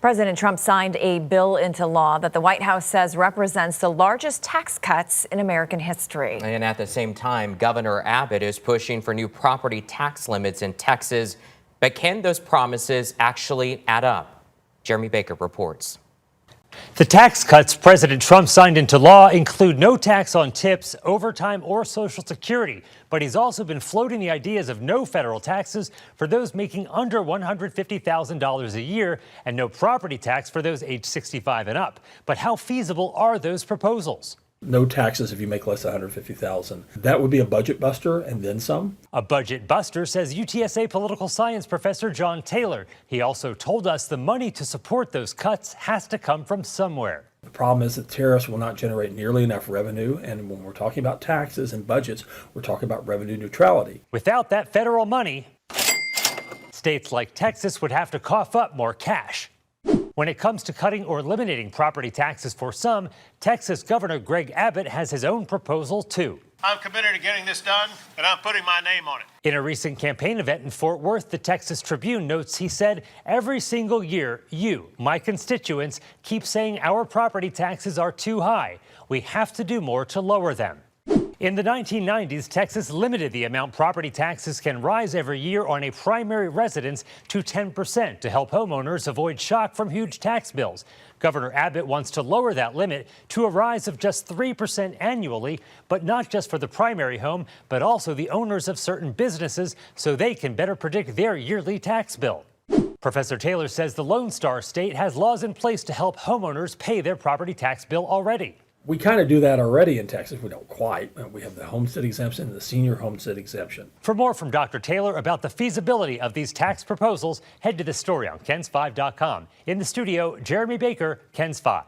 President Trump signed a bill into law that the White House says represents the largest tax cuts in American history. And at the same time, Governor Abbott is pushing for new property tax limits in Texas. But can those promises actually add up? Jeremy Baker reports. The tax cuts President Trump signed into law include no tax on tips, overtime, or Social Security. But he's also been floating the ideas of no federal taxes for those making under $150,000 a year and no property tax for those age 65 and up. But how feasible are those proposals? No taxes if you make less than $150,000. That would be a budget buster and then some. A budget buster, says UTSA political science professor John Taylor. He also told us the money to support those cuts has to come from somewhere. The problem is that tariffs will not generate nearly enough revenue. And when we're talking about taxes and budgets, we're talking about revenue neutrality. Without that federal money, states like Texas would have to cough up more cash. When it comes to cutting or eliminating property taxes for some, Texas Governor Greg Abbott has his own proposal, too. I'm committed to getting this done, and I'm putting my name on it. In a recent campaign event in Fort Worth, the Texas Tribune notes he said, every single year, you, my constituents, keep saying our property taxes are too high. We have to do more to lower them. In the 1990s, Texas limited the amount property taxes can rise every year on a primary residence to 10% to help homeowners avoid shock from huge tax bills. Governor Abbott wants to lower that limit to a rise of just 3% annually, but not just for the primary home, but also the owners of certain businesses so they can better predict their yearly tax bill. Professor Taylor says the Lone Star State has laws in place to help homeowners pay their property tax bill already. We kind of do that already in Texas. We don't quite. We have the homestead exemption and the senior homestead exemption. For more from Dr. Taylor about the feasibility of these tax proposals, head to the story on KENS5.com. In the studio, Jeremy Baker, KENS 5.